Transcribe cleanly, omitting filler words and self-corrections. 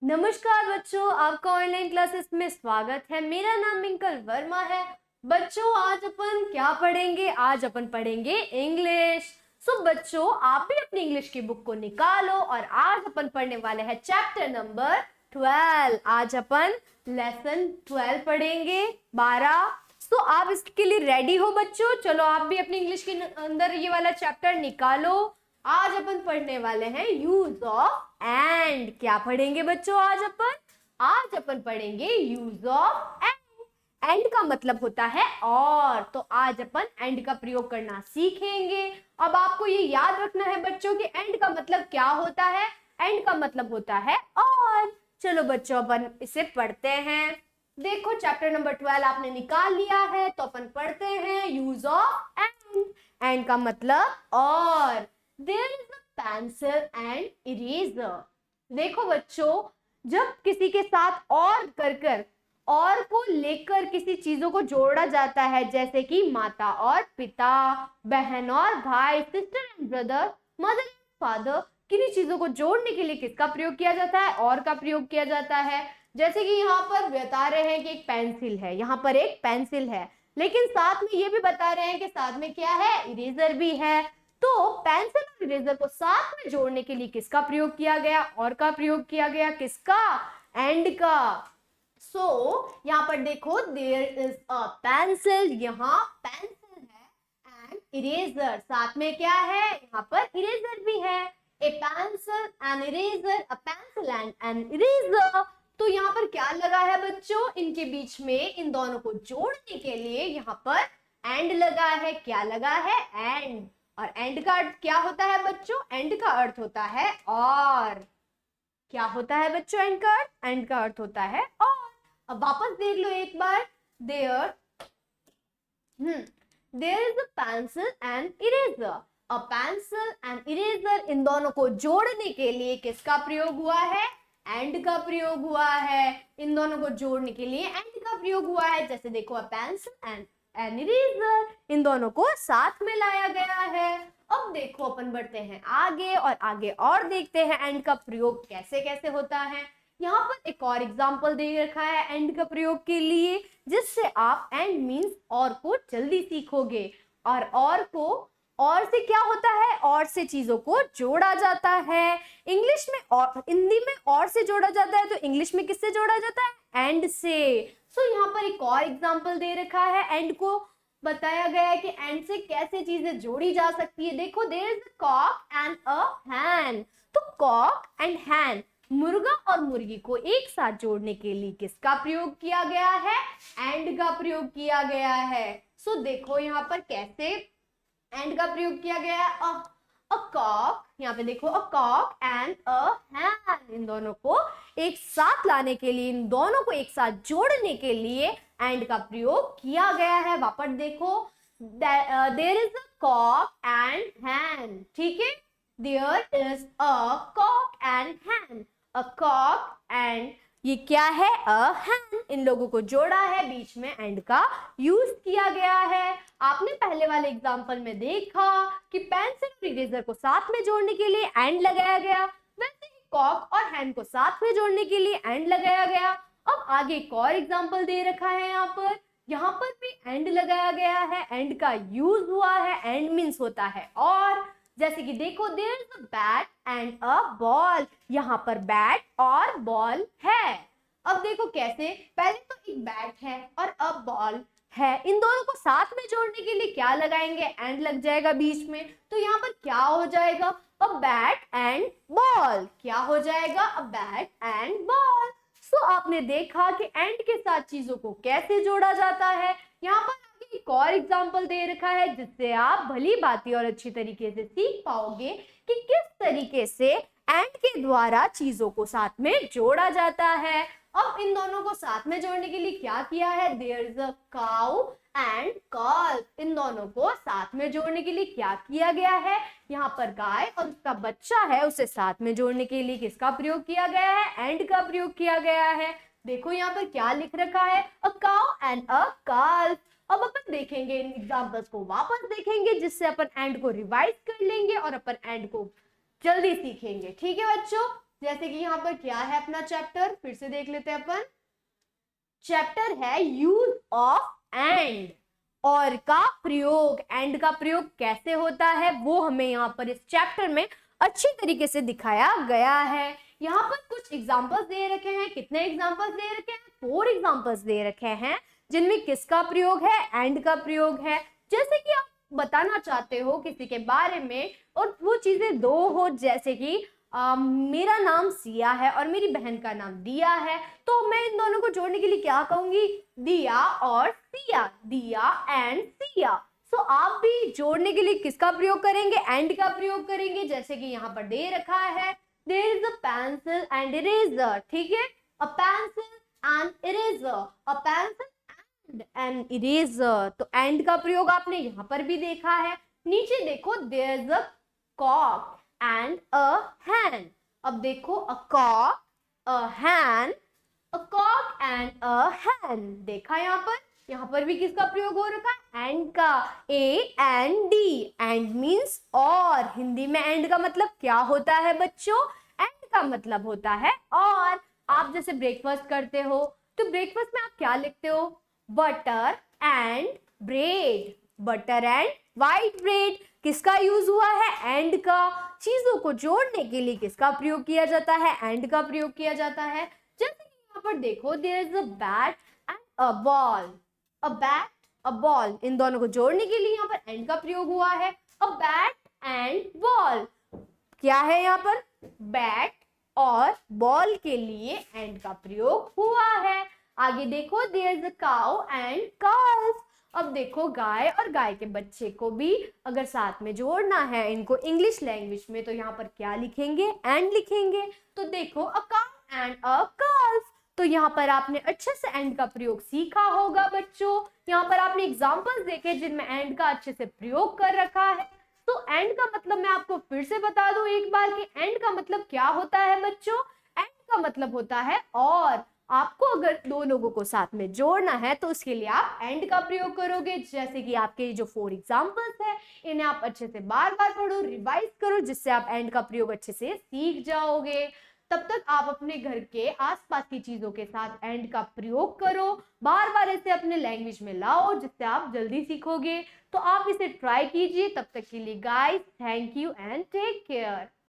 नमस्कार बच्चों, आपका ऑनलाइन क्लासेस में स्वागत है। मेरा नाम मिंकल वर्मा है। बच्चों, आज अपन क्या पढ़ेंगे? आज अपन पढ़ेंगे इंग्लिश। बच्चों, आप भी अपनी इंग्लिश की बुक को निकालो और आज अपन पढ़ने वाले हैं चैप्टर नंबर 12। आज अपन लेसन 12 पढ़ेंगे 12। आप इसके लिए रेडी हो बच्चों? चलो आप भी अपनी इंग्लिश के अंदर ये वाला चैप्टर निकालो। आज अपन पढ़ने वाले हैं यूज ऑफ एंड। क्या पढ़ेंगे बच्चों आज अपन पढ़ेंगे यूज ऑफ एंड। एंड का मतलब होता है और, तो आज अपन एंड का प्रयोग करना सीखेंगे। अब आपको ये याद रखना है बच्चों कि एंड का मतलब क्या होता है। एंड का मतलब होता है और। चलो बच्चों, अपन इसे पढ़ते हैं। देखो चैप्टर नंबर 12 आपने निकाल लिया है, तो अपन पढ़ते हैं यूज ऑफ एंड। एंड का मतलब और। There is a pencil and eraser. देखो बच्चों, जब किसी के साथ और कर और को लेकर किसी चीजों को जोड़ा जाता है, जैसे कि माता और पिता, बहन और भाई, sister and brother, mother and father, किन्हीं चीजों को जोड़ने के लिए किसका प्रयोग किया जाता है? और का प्रयोग किया जाता है। जैसे कि यहाँ पर बता रहे हैं कि एक पेंसिल है, यहाँ पर एक पेंसिल है, लेकिन साथ में ये भी बता रहे हैं कि साथ में क्या है? इरेजर भी है। तो पेंसिल और इरेजर को साथ में जोड़ने के लिए किसका प्रयोग किया गया? और का प्रयोग किया गया। किसका? एंड का। यहाँ पर देखो, देयर इज अ पेंसिल, यहाँ पेंसिल है, एंड इरेजर, साथ में क्या है? यहाँ पर इरेजर भी है। ए pencil and eraser, a pencil and an eraser. तो यहाँ पर क्या लगा है बच्चों? इनके बीच में इन दोनों को जोड़ने के लिए यहाँ पर एंड लगा है। क्या लगा है? एंड। और एंड का अर्थ क्या होता है बच्चों? एंड का अर्थ होता है और। क्या होता है बच्चों एंड का अर्थ? एंड का अर्थ होता है और। अब वापस देख लो एक बार। There is a pencil and eraser. A pencil and eraser, इन दोनों को जोड़ने के लिए किसका प्रयोग हुआ है? एंड का प्रयोग हुआ है। इन दोनों को जोड़ने के लिए एंड का प्रयोग हुआ है। जैसे देखो, a pencil and an eraser, इन दोनों को साथ में लाया गया है। अब देखो अपन बढ़ते हैं आगे और देखते हैं एंड का प्रयोग कैसे कैसे होता है। यहाँ पर एक और एग्जांपल दे रखा है एंड का प्रयोग के लिए, जिससे आप एंड मीन्स और को जल्दी सीखोगे। और को, और से क्या होता है? और से चीजों को जोड़ा जाता है। इंग्लिश में और, हिंदी में और से जोड़ा जाता है, तो इंग्लिश में किससे जोड़ा जाता है? एंड से। यहाँ पर एक और एग्जांपल दे रखा है, एंड को बताया गया है कि एंड से कैसे चीजें जोड़ी जा सकती है। देखो, there is a cock and a hen. तो कॉक एंड हैन, मुर्गा और मुर्गी को एक साथ जोड़ने के लिए किसका प्रयोग किया गया है? एंड का प्रयोग किया गया है। देखो यहाँ पर कैसे एंड का प्रयोग किया गया है। अ कॉक, यहाँ पे देखो, अ कॉक एंड अ हैन, इन दोनों को एक साथ लाने के लिए, इन दोनों को एक साथ जोड़ने के लिए एंड का प्रयोग किया गया है। वापस देखो, there is a cock and hen. ठीक है, there is a cock and hen. A cock and, ये क्या है? अ हैन। इन लोगों को जोड़ा है, बीच में एंड का यूज किया गया है। आपने पहले वाले एग्जांपल में देखा कि पेंसिल और इरेजर को साथ में जोड़ने के लिए एंड लगाया गया, वैसे ही कॉक और हैन को साथ में जोड़ने के लिए एंड लगाया गया। अब आगे एक और एग्जांपल दे रखा है यहाँ पर भी एंड लगाया गया है, एंड का यूज हुआ है। एंड मीन्स होता है और। जैसे कि देखो, there is a bat and a ball, यहाँ पर बैट और बॉल है। अब देखो कैसे, पहले तो एक बैट है और अब बॉल है, इन दोनों को साथ में जोड़ने के लिए क्या लगाएंगे? एंड लग जाएगा बीच में। तो यहाँ पर क्या हो जाएगा? अ बैट एंड बॉल। क्या हो जाएगा? अ बैट एंड बॉल। आपने देखा कि एंड के साथ चीजों को कैसे जोड़ा जाता है। यहाँ पर आगे एक और एग्जांपल दे रखा है, जिससे आप भली भांति और अच्छी तरीके से सीख पाओगे कि किस तरीके से एंड के द्वारा चीजों को साथ में जोड़ा जाता है। अब इन दोनों को साथ में जोड़ने के लिए क्या किया है? There is a cow and calf, इन दोनों को साथ में जोड़ने के लिए क्या किया गया है? यहाँ पर गाय और उसका बच्चा है, उसे साथ में जोड़ने के लिए किसका प्रयोग किया गया है? एंड का प्रयोग किया गया है। देखो यहाँ पर क्या लिख रखा है? अ काउ एंड अ कल्फ। अब अपन देखेंगे इन एग्जांपल्स को, वापस देखेंगे, जिससे अपन एंड को रिवाइज कर लेंगे और अपन एंड को जल्दी सीखेंगे। ठीक है बच्चों, जैसे कि यहाँ पर क्या है अपना चैप्टर, फिर से देख लेते हैं अपन। चैप्टर है यूज ऑफ एंड, और का प्रयोग। एंड का प्रयोग कैसे होता है वो हमें यहाँ पर इस चैप्टर में अच्छी तरीके से दिखाया गया है। यहाँ पर कुछ एग्जांपल्स दे रखे हैं। कितने एग्जांपल्स दे रखे हैं? 4 एग्जांपल्स दे रखे हैं, जिनमें किसका प्रयोग है? एंड का प्रयोग है। जैसे कि आप बताना चाहते हो किसी के बारे में और वो चीजें दो हो, जैसे कि मेरा नाम सिया है और मेरी बहन का नाम दिया है, तो मैं इन दोनों को जोड़ने के लिए क्या कहूंगी? दिया और सिया, दिया एंड सिया। सो आप भी जोड़ने के लिए किसका प्रयोग करेंगे? एंड का प्रयोग करेंगे। जैसे कि यहाँ पर दे रखा है, there is a pencil and eraser, ठीक है, a pencil and eraser, a pencil and eraser. तो एंड का प्रयोग आपने यहाँ पर भी देखा है। नीचे देखो, there is a cock and a hen। अब देखो, a cock, a hen, a cock and a hen। देखा यहाँ पर भी किसका प्रयोग हो रखा है? एंड का, a and d। And means और। हिंदी में एंड का मतलब क्या होता है बच्चों? एंड का मतलब होता है और। आप जैसे ब्रेकफास्ट करते हो तो ब्रेकफास्ट में आप क्या लिखते हो? Butter and bread, butter and white bread. किसका यूज हुआ है? एंड का। चीजों को जोड़ने के लिए किसका प्रयोग किया जाता है? एंड का प्रयोग किया जाता है। जैसे कि यहाँ पर देखो, there is a bat and a ball, a bat, a ball. इन दोनों को जोड़ने के लिए यहाँ पर एंड का प्रयोग हुआ है। अ बैट एंड बॉल। क्या है यहाँ पर? बैट और बॉल के लिए एंड का प्रयोग हुआ है। आगे देखो, there is a cow and calf. अब देखो, गाय और गाय के बच्चे को भी अगर साथ में जोड़ना है इनको इंग्लिश लैंग्वेज में, तो यहाँ पर क्या लिखेंगे? एंड लिखेंगे। तो देखो, अ काउ एंड अ काल्फ। तो यहाँ पर आपने अच्छे से एंड का प्रयोग सीखा होगा बच्चों। यहाँ पर आपने एग्जांपल्स देखे जिनमें एंड का अच्छे से प्रयोग कर रखा है। तो एंड का मतलब मैं आपको फिर से बता दूं एक बार कि एंड का मतलब क्या होता है बच्चों? एंड का मतलब होता है और। आपको अगर दो लोगों को साथ में जोड़ना है तो उसके लिए आप एंड का प्रयोग करोगे। जैसे कि आपके जो 4 एग्जांपल्स है, इन्हें आप अच्छे से बार बार पढ़ो, रिवाइज करो, जिससे आप एंड का प्रयोग अच्छे से सीख जाओगे। तब तक आप अपने घर के आसपास की चीजों के साथ एंड का प्रयोग करो, बार बार इसे अपने लैंग्वेज में लाओ, जिससे आप जल्दी सीखोगे। तो आप इसे ट्राई कीजिए। तब तक के लिए guys, thank you and take care.